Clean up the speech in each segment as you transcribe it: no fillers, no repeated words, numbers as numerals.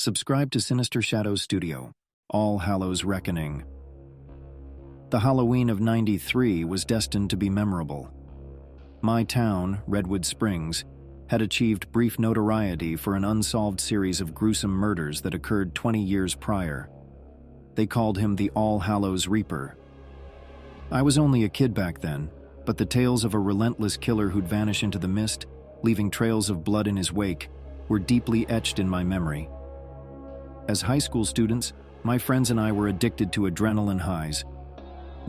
Subscribe to Sinister Shadows Studio, All Hallows Reckoning. The Halloween of '93 was destined to be memorable. My town, Redwood Springs, had achieved brief notoriety for an unsolved series of gruesome murders that occurred 20 years prior. They called him the All Hallows Reaper. I was only a kid back then, but the tales of a relentless killer who'd vanish into the mist, leaving trails of blood in his wake, were deeply etched in my memory. As high school students, my friends and I were addicted to adrenaline highs.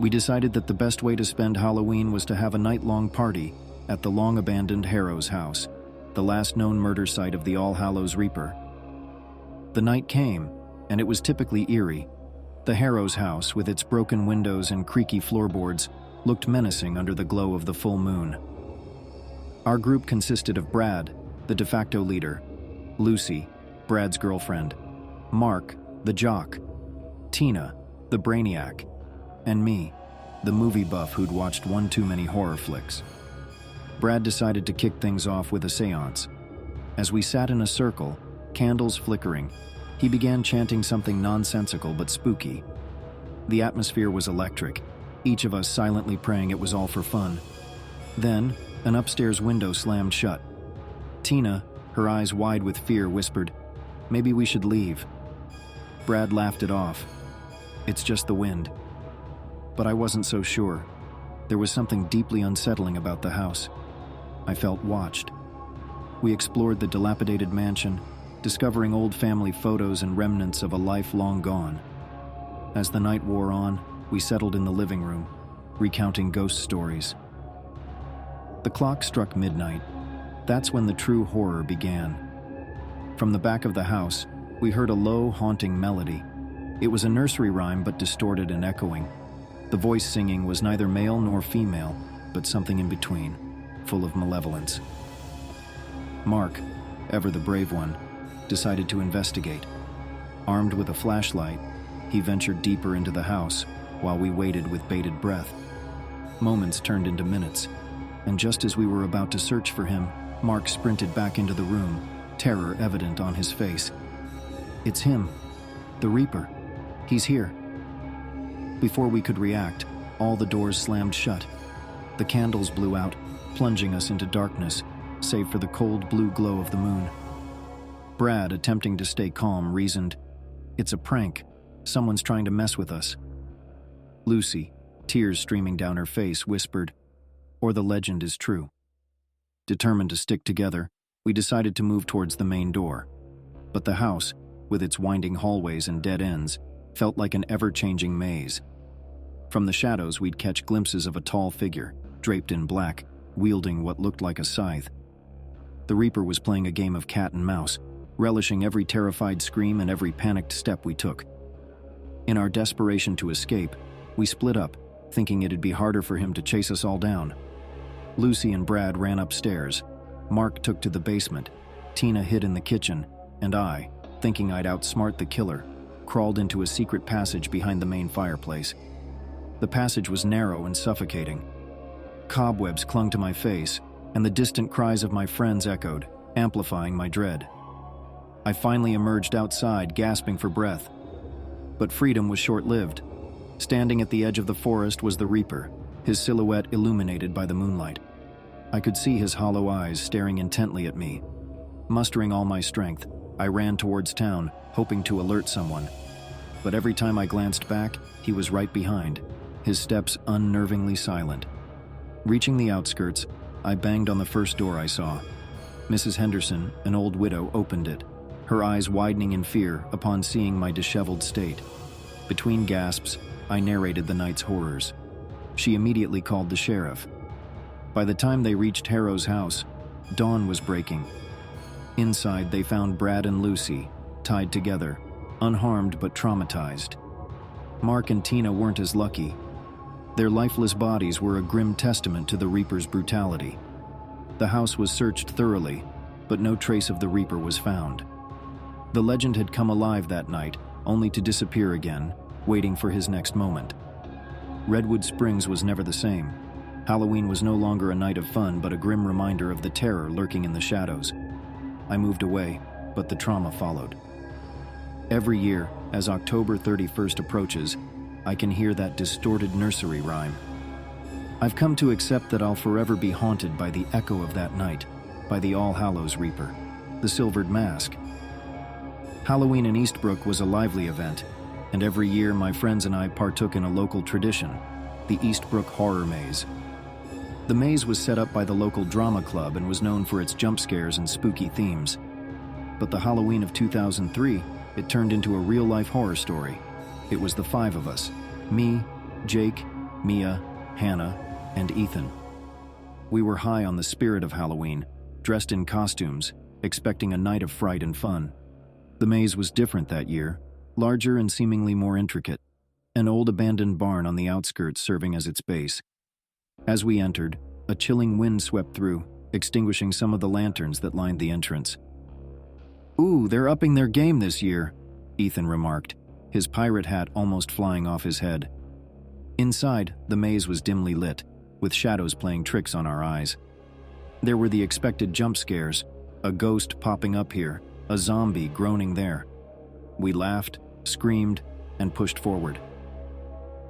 We decided that the best way to spend Halloween was to have a night-long party at the long-abandoned Harrows House, the last known murder site of the All Hallows Reaper. The night came, and it was typically eerie. The Harrows House, with its broken windows and creaky floorboards, looked menacing under the glow of the full moon. Our group consisted of Brad, the de facto leader, Lucy, Brad's girlfriend, Mark, the jock, Tina, the brainiac, and me, the movie buff who'd watched one too many horror flicks. Brad decided to kick things off with a seance. As we sat in a circle, candles flickering, he began chanting something nonsensical but spooky. The atmosphere was electric, each of us silently praying it was all for fun. Then, an upstairs window slammed shut. Tina, her eyes wide with fear, whispered, "Maybe we should leave." Brad laughed it off. "It's just the wind." But I wasn't so sure. There was something deeply unsettling about the house. I felt watched. We explored the dilapidated mansion, discovering old family photos and remnants of a life long gone. As the night wore on, we settled in the living room, recounting ghost stories. The clock struck midnight. That's when the true horror began. From the back of the house, we heard a low, haunting melody. It was a nursery rhyme, but distorted and echoing. The voice singing was neither male nor female, but something in between, full of malevolence. Mark, ever the brave one, decided to investigate. Armed with a flashlight, he ventured deeper into the house while we waited with bated breath. Moments turned into minutes, and just as we were about to search for him, Mark sprinted back into the room, terror evident on his face. "It's him, the Reaper. He's here." Before we could react, all the doors slammed shut. The candles blew out, plunging us into darkness, save for the cold blue glow of the moon. Brad, attempting to stay calm, reasoned, "It's a prank. Someone's trying to mess with us." Lucy, tears streaming down her face, whispered, "Or the legend is true." Determined to stick together, we decided to move towards the main door. But the house, with its winding hallways and dead ends, felt like an ever-changing maze. From the shadows, we'd catch glimpses of a tall figure, draped in black, wielding what looked like a scythe. The Reaper was playing a game of cat and mouse, relishing every terrified scream and every panicked step we took. In our desperation to escape, we split up, thinking it'd be harder for him to chase us all down. Lucy and Brad ran upstairs. Mark took to the basement. Tina hid in the kitchen, and I, thinking I'd outsmart the killer, crawled into a secret passage behind the main fireplace. The passage was narrow and suffocating. Cobwebs clung to my face, and the distant cries of my friends echoed, amplifying my dread. I finally emerged outside, gasping for breath. But freedom was short-lived. Standing at the edge of the forest was the Reaper, his silhouette illuminated by the moonlight. I could see his hollow eyes staring intently at me. Mustering all my strength, I ran towards town, hoping to alert someone. But every time I glanced back, he was right behind, his steps unnervingly silent. Reaching the outskirts, I banged on the first door I saw. Mrs. Henderson, an old widow, opened it, her eyes widening in fear upon seeing my disheveled state. Between gasps, I narrated the night's horrors. She immediately called the sheriff. By the time they reached Harrows House, dawn was breaking. Inside, they found Brad and Lucy, tied together, unharmed but traumatized. Mark and Tina weren't as lucky. Their lifeless bodies were a grim testament to the Reaper's brutality. The house was searched thoroughly, but no trace of the Reaper was found. The legend had come alive that night, only to disappear again, waiting for his next moment. Redwood Springs was never the same. Halloween was no longer a night of fun, but a grim reminder of the terror lurking in the shadows. I moved away, but the trauma followed. Every year, as October 31st approaches, I can hear that distorted nursery rhyme. I've come to accept that I'll forever be haunted by the echo of that night, by the All Hallows Reaper, the silvered mask. Halloween in Eastbrook was a lively event, and every year my friends and I partook in a local tradition, the Eastbrook Horror Maze. The maze was set up by the local drama club and was known for its jump scares and spooky themes. But the Halloween of 2003, it turned into a real-life horror story. It was the five of us: me, Jake, Mia, Hannah, and Ethan. We were high on the spirit of Halloween, dressed in costumes, expecting a night of fright and fun. The maze was different that year, larger and seemingly more intricate, an old abandoned barn on the outskirts serving as its base. As we entered, a chilling wind swept through, extinguishing some of the lanterns that lined the entrance. "Ooh, they're upping their game this year," Ethan remarked, his pirate hat almost flying off his head. Inside, the maze was dimly lit, with shadows playing tricks on our eyes. There were the expected jump scares, a ghost popping up here, a zombie groaning there. We laughed, screamed, and pushed forward.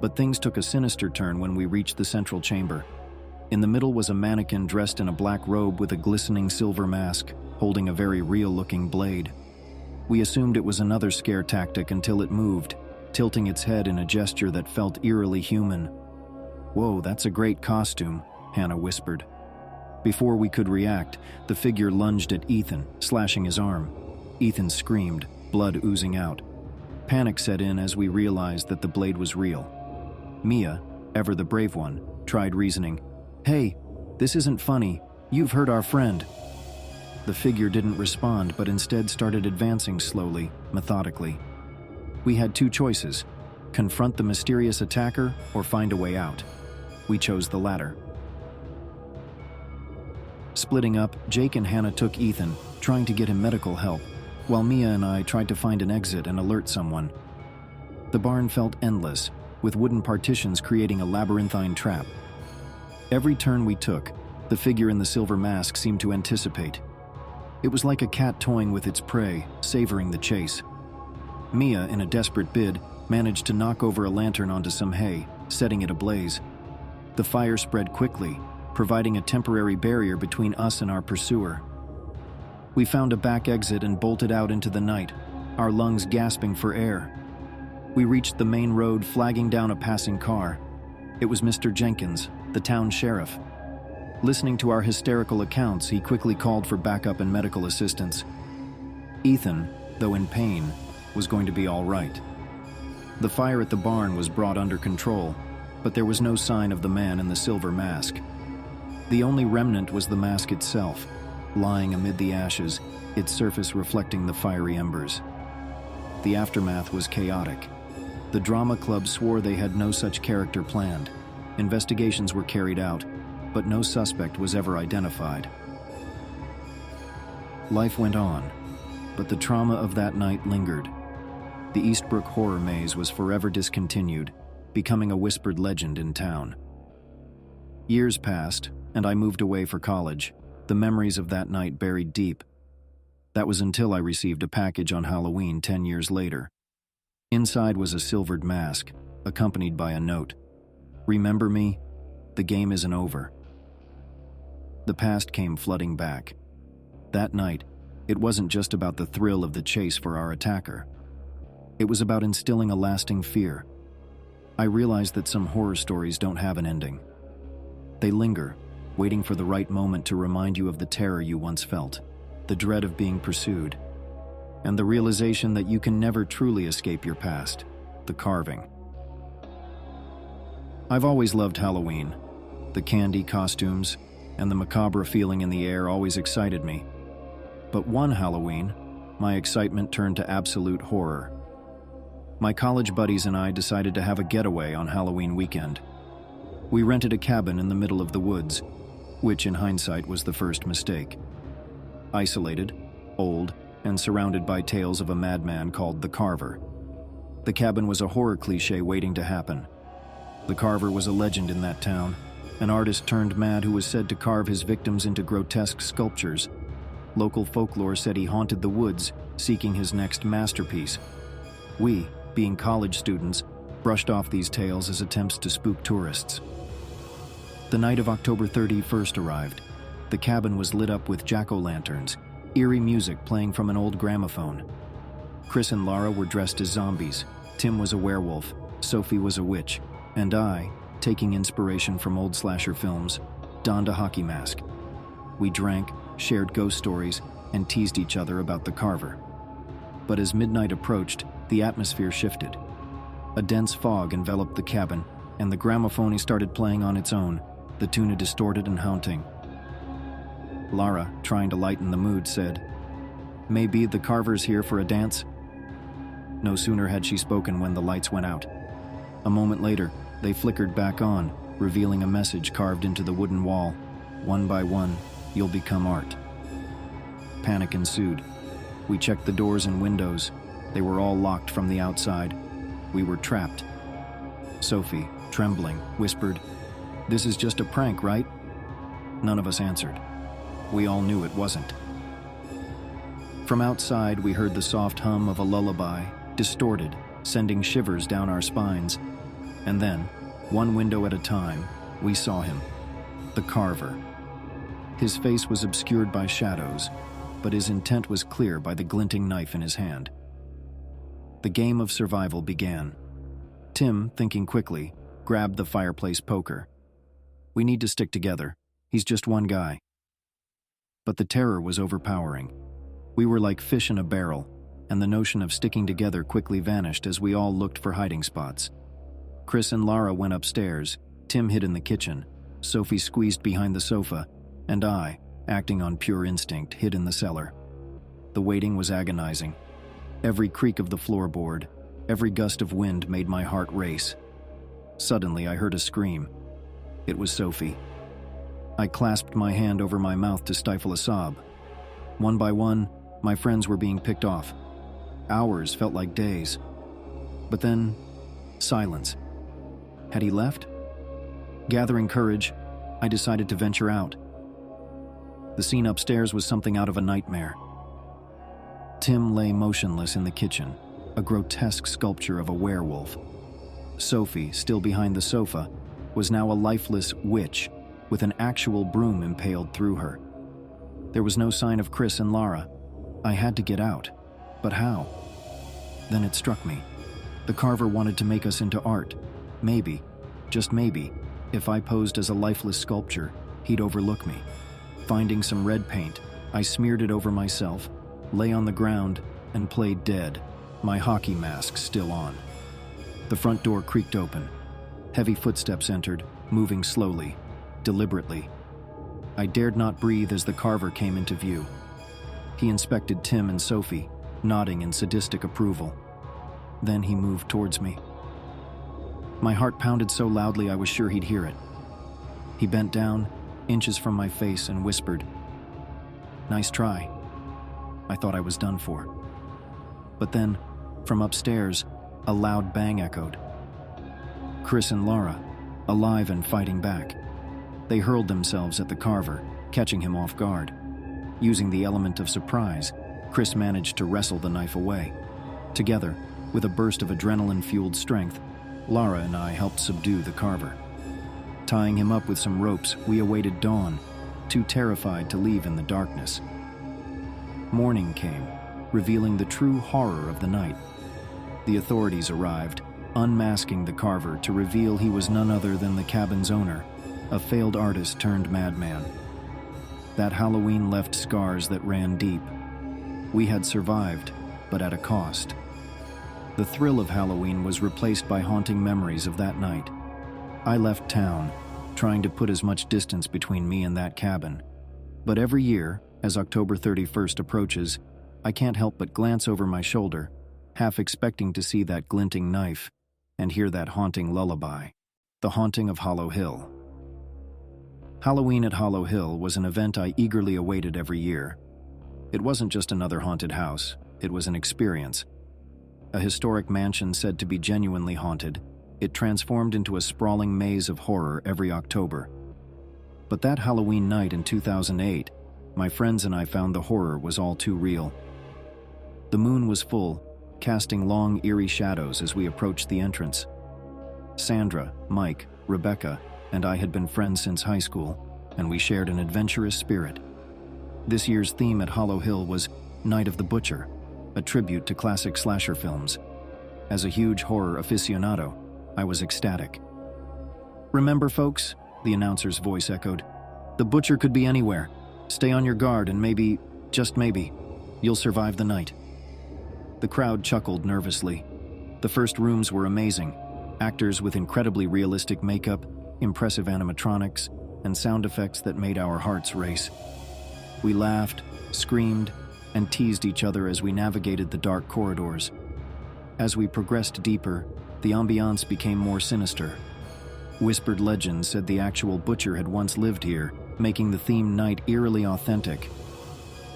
But things took a sinister turn when we reached the central chamber. In the middle was a mannequin dressed in a black robe with a glistening silver mask, holding a very real-looking blade. We assumed it was another scare tactic until it moved, tilting its head in a gesture that felt eerily human. "Whoa, that's a great costume," Hannah whispered. Before we could react, the figure lunged at Ethan, slashing his arm. Ethan screamed, blood oozing out. Panic set in as we realized that the blade was real. Mia, ever the brave one, tried reasoning. "Hey, this isn't funny. You've hurt our friend." The figure didn't respond, but instead started advancing slowly, methodically. We had two choices: confront the mysterious attacker or find a way out. We chose the latter. Splitting up, Jake and Hannah took Ethan, trying to get him medical help, while Mia and I tried to find an exit and alert someone. The barn felt endless, with wooden partitions creating a labyrinthine trap. Every turn we took, the figure in the silver mask seemed to anticipate. It was like a cat toying with its prey, savoring the chase. Mia, in a desperate bid, managed to knock over a lantern onto some hay, setting it ablaze. The fire spread quickly, providing a temporary barrier between us and our pursuer. We found a back exit and bolted out into the night, our lungs gasping for air. We reached the main road, flagging down a passing car. It was Mr. Jenkins, the town sheriff. Listening to our hysterical accounts, he quickly called for backup and medical assistance. Ethan, though in pain, was going to be all right. The fire at the barn was brought under control, but there was no sign of the man in the silver mask. The only remnant was the mask itself, lying amid the ashes, its surface reflecting the fiery embers. The aftermath was chaotic. The drama club swore they had no such character planned. Investigations were carried out, but no suspect was ever identified. Life went on, but the trauma of that night lingered. The Eastbrook Horror Maze was forever discontinued, becoming a whispered legend in town. Years passed, and I moved away for college, the memories of that night buried deep. That was until I received a package on Halloween 10 years later. Inside was a silvered mask, accompanied by a note. "Remember me? The game isn't over." The past came flooding back. That night, it wasn't just about the thrill of the chase for our attacker. It was about instilling a lasting fear. I realized that some horror stories don't have an ending. They linger, waiting for the right moment to remind you of the terror you once felt, the dread of being pursued, and the realization that you can never truly escape your past, the carving. I've always loved Halloween. The candy, costumes, and the macabre feeling in the air always excited me. But one Halloween, my excitement turned to absolute horror. My college buddies and I decided to have a getaway on Halloween weekend. We rented a cabin in the middle of the woods, which in hindsight was the first mistake. Isolated, old, and surrounded by tales of a madman called the Carver. The cabin was a horror cliché waiting to happen. The Carver was a legend in that town, an artist turned mad who was said to carve his victims into grotesque sculptures. Local folklore said he haunted the woods, seeking his next masterpiece, We, being college students, brushed off these tales as attempts to spook tourists. The night of October 31st arrived. The cabin was lit up with jack-o'-lanterns, eerie music playing from an old gramophone. Chris and Lara were dressed as zombies. Tim was a werewolf, Sophie was a witch, and I, taking inspiration from old slasher films, donned a hockey mask. We drank, shared ghost stories, and teased each other about the carver. But as midnight approached, the atmosphere shifted. A dense fog enveloped the cabin, and the gramophone started playing on its own, the tune distorted and haunting. Lara, trying to lighten the mood, said, "Maybe the carver's here for a dance?" No sooner had she spoken when the lights went out. A moment later, they flickered back on, revealing a message carved into the wooden wall. "One by one, you'll become art." Panic ensued. We checked the doors and windows. They were all locked from the outside. We were trapped. Sophie, trembling, whispered, "This is just a prank, right?" None of us answered. We all knew it wasn't. From outside, we heard the soft hum of a lullaby, distorted, sending shivers down our spines. And then, one window at a time, we saw him, the carver. His face was obscured by shadows, but his intent was clear by the glinting knife in his hand. The game of survival began. Tim, thinking quickly, grabbed the fireplace poker. "We need to stick together. He's just one guy." But the terror was overpowering. We were like fish in a barrel, and the notion of sticking together quickly vanished as we all looked for hiding spots. Chris and Lara went upstairs, Tim hid in the kitchen, Sophie squeezed behind the sofa, and I, acting on pure instinct, hid in the cellar. The waiting was agonizing. Every creak of the floorboard, every gust of wind made my heart race. Suddenly, I heard a scream. It was Sophie. I clasped my hand over my mouth to stifle a sob. One by one, my friends were being picked off. Hours felt like days. But then, silence. Had he left? Gathering courage, I decided to venture out. The scene upstairs was something out of a nightmare. Tim lay motionless in the kitchen, a grotesque sculpture of a werewolf. Sophie, still behind the sofa, was now a lifeless witch with an actual broom impaled through her. There was no sign of Chris and Lara. I had to get out. But how? Then it struck me. The carver wanted to make us into art. Maybe, just maybe, if I posed as a lifeless sculpture, he'd overlook me. Finding some red paint, I smeared it over myself, lay on the ground, and played dead, my hockey mask still on. The front door creaked open. Heavy footsteps entered, moving slowly, deliberately. I dared not breathe as the carver came into view. He inspected Tim and Sophie, nodding in sadistic approval. Then he moved towards me. My heart pounded so loudly I was sure he'd hear it. He bent down, inches from my face, and whispered, "Nice try." I thought I was done for. But then, from upstairs, a loud bang echoed. Chris and Lara, alive and fighting back. They hurled themselves at the carver, catching him off guard. Using the element of surprise, Chris managed to wrestle the knife away. Together, with a burst of adrenaline-fueled strength, Lara and I helped subdue the carver. Tying him up with some ropes, we awaited dawn, too terrified to leave in the darkness. Morning came, revealing the true horror of the night. The authorities arrived, unmasking the carver to reveal he was none other than the cabin's owner, a failed artist turned madman. That Halloween left scars that ran deep. We had survived, but at a cost. The thrill of Halloween was replaced by haunting memories of that night. I left town, trying to put as much distance between me and that cabin. But every year, as October 31st approaches, I can't help but glance over my shoulder, half expecting to see that glinting knife and hear that haunting lullaby, the haunting of Hollow Hill. Halloween at Hollow Hill was an event I eagerly awaited every year. It wasn't just another haunted house, it was an experience. A historic mansion said to be genuinely haunted, it transformed into a sprawling maze of horror every October. But that Halloween night in 2008, my friends and I found the horror was all too real. The moon was full, casting long, eerie shadows as we approached the entrance. Sandra, Mike, Rebecca, and I had been friends since high school, and we shared an adventurous spirit. This year's theme at Hollow Hill was Night of the Butcher, a tribute to classic slasher films. As a huge horror aficionado, I was ecstatic. "Remember, folks," the announcer's voice echoed, "the butcher could be anywhere. Stay on your guard and maybe, just maybe, you'll survive the night." The crowd chuckled nervously. The first rooms were amazing. Actors with incredibly realistic makeup, impressive animatronics, and sound effects that made our hearts race. We laughed, screamed, and teased each other as we navigated the dark corridors. As we progressed deeper, the ambiance became more sinister. Whispered legends said the actual butcher had once lived here, making the theme night eerily authentic.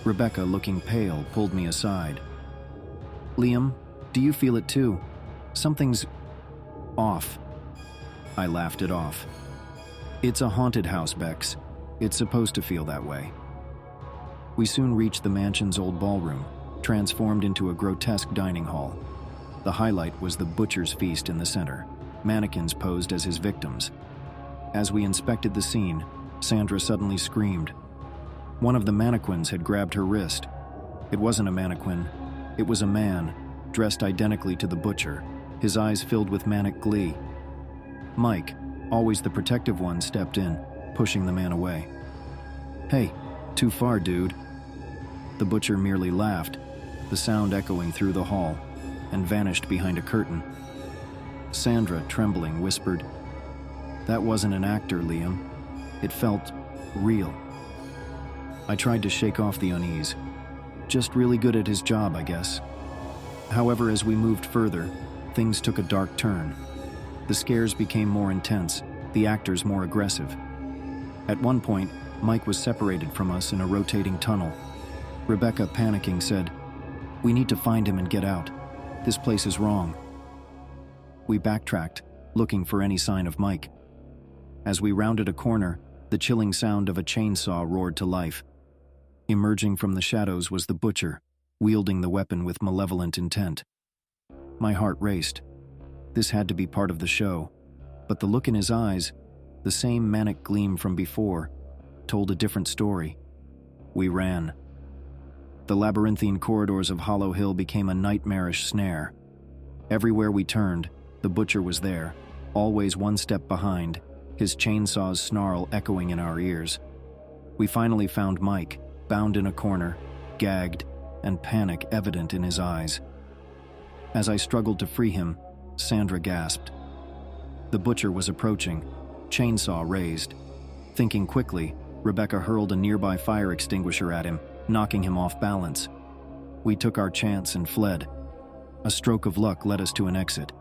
Rebecca, looking pale, pulled me aside. "Liam, do you feel it too? Something's off." I laughed it off. "It's a haunted house, Bex. It's supposed to feel that way." We soon reached the mansion's old ballroom, transformed into a grotesque dining hall. The highlight was the butcher's feast in the center. Mannequins posed as his victims. As we inspected the scene, Sandra suddenly screamed. One of the mannequins had grabbed her wrist. It wasn't a mannequin. It was a man, dressed identically to the butcher, his eyes filled with manic glee. Mike, always the protective one, stepped in, pushing the man away. "Hey, too far, dude." The butcher merely laughed, the sound echoing through the hall, and vanished behind a curtain. Sandra, trembling, whispered, "That wasn't an actor, Liam. It felt real." I tried to shake off the unease. Just really good at his job, I guess. However, as we moved further, things took a dark turn. The scares became more intense, the actors more aggressive. At one point, Mike was separated from us in a rotating tunnel. Rebecca, panicking, said, "We need to find him and get out. This place is wrong." We backtracked, looking for any sign of Mike. As we rounded a corner, the chilling sound of a chainsaw roared to life. Emerging from the shadows was the butcher, wielding the weapon with malevolent intent. My heart raced. This had to be part of the show, but the look in his eyes, the same manic gleam from before, told a different story. We ran. The labyrinthine corridors of Hollow Hill became a nightmarish snare. Everywhere we turned, the butcher was there, always one step behind, his chainsaw's snarl echoing in our ears. We finally found Mike, bound in a corner, gagged, and panic evident in his eyes. As I struggled to free him, Sandra gasped. The butcher was approaching, chainsaw raised. Thinking quickly, Rebecca hurled a nearby fire extinguisher at him, knocking him off balance. We took our chance and fled. A stroke of luck led us to an exit.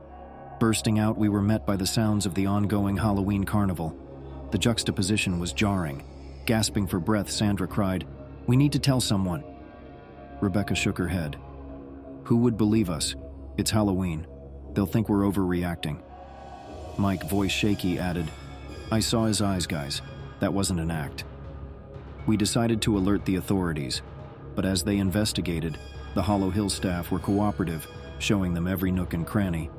Bursting out, we were met by the sounds of the ongoing Halloween carnival. The juxtaposition was jarring. Gasping for breath, Sandra cried, "We need to tell someone." Rebecca shook her head. "Who would believe us? It's Halloween. They'll think we're overreacting." Mike, voice shaky, added, "I saw his eyes, guys. That wasn't an act." We decided to alert the authorities, but as they investigated, the Hollow Hill staff were cooperative, showing them every nook and cranny.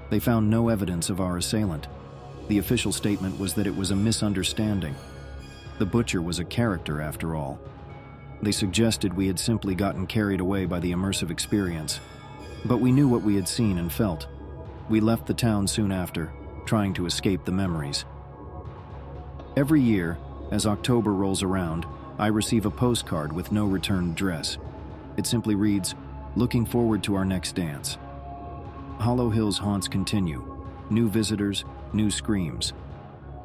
They found no evidence of our assailant. The official statement was that it was a misunderstanding. The butcher was a character, after all. They suggested we had simply gotten carried away by the immersive experience. But we knew what we had seen and felt. We left the town soon after, trying to escape the memories. Every year, as October rolls around, I receive a postcard with no return address. It simply reads, "Looking forward to our next dance." Hollow Hill's haunts continue. New visitors, new screams.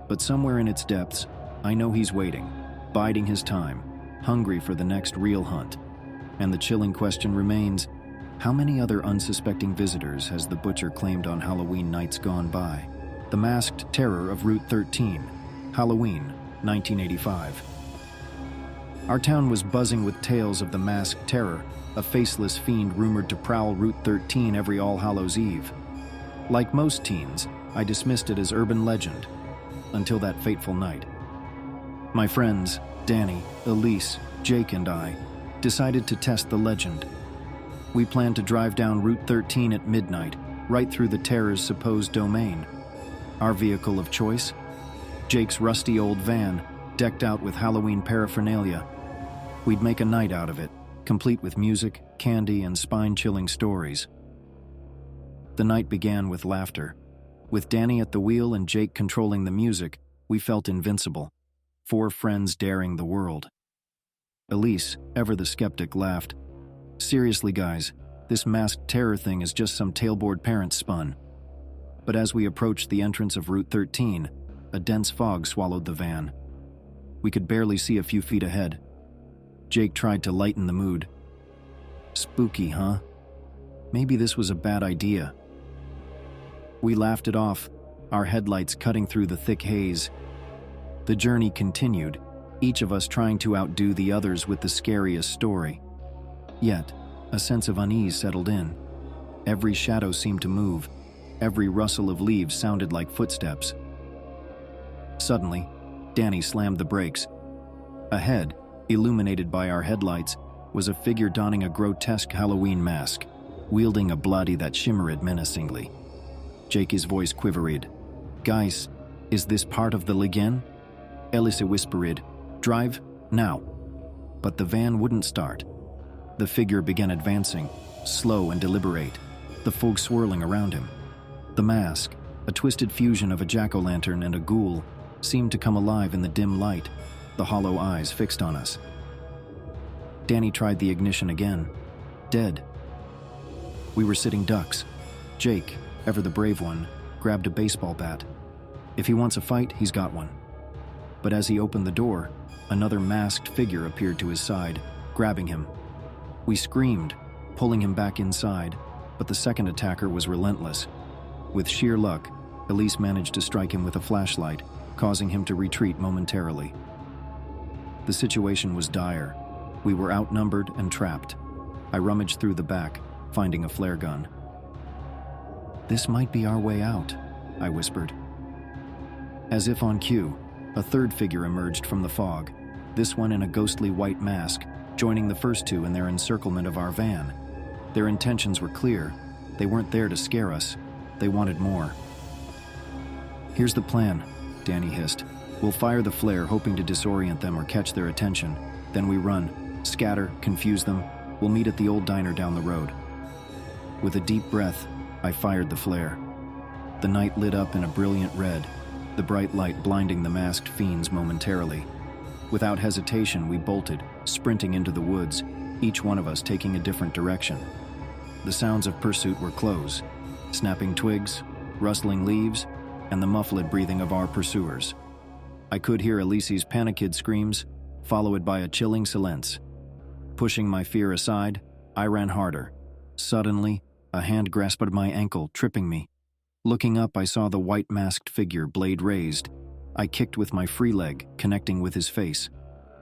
But somewhere in its depths, I know he's waiting, biding his time, hungry for the next real hunt. And the chilling question remains, how many other unsuspecting visitors has the butcher claimed on Halloween nights gone by? The Masked Terror of Route 13, Halloween, 1985. Our town was buzzing with tales of the Masked Terror, a faceless fiend rumored to prowl Route 13 every All Hallows Eve. Like most teens, I dismissed it as urban legend, until that fateful night. My friends, Danny, Elise, Jake, and I, decided to test the legend. We planned to drive down Route 13 at midnight, right through the terror's supposed domain. Our vehicle of choice? Jake's rusty old van, decked out with Halloween paraphernalia. We'd make a night out of it, complete with music, candy, and spine-chilling stories. The night began with laughter. With Danny at the wheel and Jake controlling the music, we felt invincible. 4 friends daring the world. Elise, ever the skeptic, laughed. "Seriously, guys, this masked terror thing is just some tailboard parents spun." But as we approached the entrance of Route 13, a dense fog swallowed the van. We could barely see a few feet ahead. Jake tried to lighten the mood. "Spooky, huh? Maybe this was a bad idea." We laughed it off, our headlights cutting through the thick haze. The journey continued, each of us trying to outdo the others with the scariest story. Yet, a sense of unease settled in. Every shadow seemed to move. Every rustle of leaves sounded like footsteps. Suddenly, Danny slammed the brakes. Ahead, illuminated by our headlights, was a figure donning a grotesque Halloween mask, wielding a bloody that shimmered menacingly. Jake's voice quivered. "Guys, is this part of the legend?" Elise whispered, "Drive, now." But the van wouldn't start. The figure began advancing, slow and deliberate, the fog swirling around him. The mask, a twisted fusion of a jack-o'-lantern and a ghoul, seemed to come alive in the dim light, the hollow eyes fixed on us. Danny tried the ignition again. Dead. We were sitting ducks. Jake, ever the brave one, grabbed a baseball bat. If he wants a fight, he's got one. But as he opened the door, another masked figure appeared to his side, grabbing him. We screamed, pulling him back inside, but the second attacker was relentless. With sheer luck, Elise managed to strike him with a flashlight, causing him to retreat momentarily. The situation was dire. We were outnumbered and trapped. I rummaged through the back, finding a flare gun. "This might be our way out," I whispered. As if on cue, a third figure emerged from the fog, this one in a ghostly white mask, joining the first two in their encirclement of our van. Their intentions were clear. They weren't there to scare us. They wanted more. "Here's the plan," Danny hissed. "We'll fire the flare, hoping to disorient them or catch their attention. Then we run, scatter, confuse them. We'll meet at the old diner down the road." With a deep breath, I fired the flare. The night lit up in a brilliant red, the bright light blinding the masked fiends momentarily. Without hesitation, we bolted, sprinting into the woods, each one of us taking a different direction. The sounds of pursuit were close, snapping twigs, rustling leaves, and the muffled breathing of our pursuers. I could hear Elise's panicked screams, followed by a chilling silence. Pushing my fear aside, I ran harder. Suddenly, a hand grasped my ankle, tripping me. Looking up, I saw the white masked figure, blade raised. I kicked with my free leg, connecting with his face.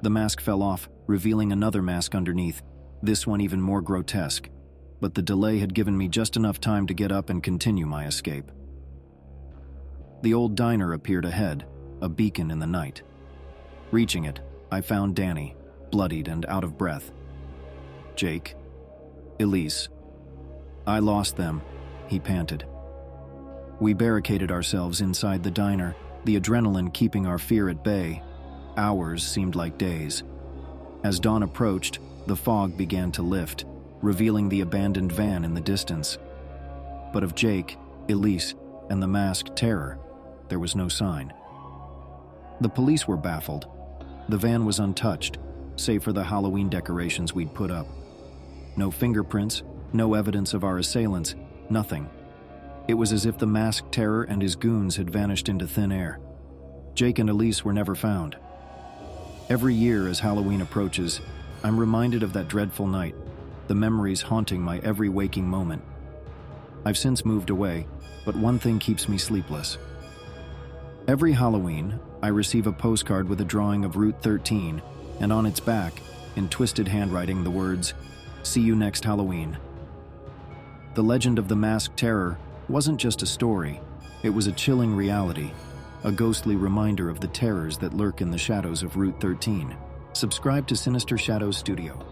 The mask fell off, revealing another mask underneath, this one even more grotesque. But the delay had given me just enough time to get up and continue my escape. The old diner appeared ahead, a beacon in the night. Reaching it, I found Danny, bloodied and out of breath. Jake. Elise. "I lost them," he panted. We barricaded ourselves inside the diner, the adrenaline keeping our fear at bay. Hours seemed like days. As dawn approached, the fog began to lift, revealing the abandoned van in the distance. But of Jake, Elise, and the masked terror, there was no sign. The police were baffled. The van was untouched, save for the Halloween decorations we'd put up. No fingerprints, no evidence of our assailants, nothing. It was as if the masked terror and his goons had vanished into thin air. Jake and Elise were never found. Every year as Halloween approaches, I'm reminded of that dreadful night, the memories haunting my every waking moment. I've since moved away, but one thing keeps me sleepless. Every Halloween, I receive a postcard with a drawing of Route 13, and on its back, in twisted handwriting, the words, "See you next Halloween." The legend of the masked terror wasn't just a story, it was a chilling reality, a ghostly reminder of the terrors that lurk in the shadows of Route 13. Subscribe to Sinister Shadows Studio.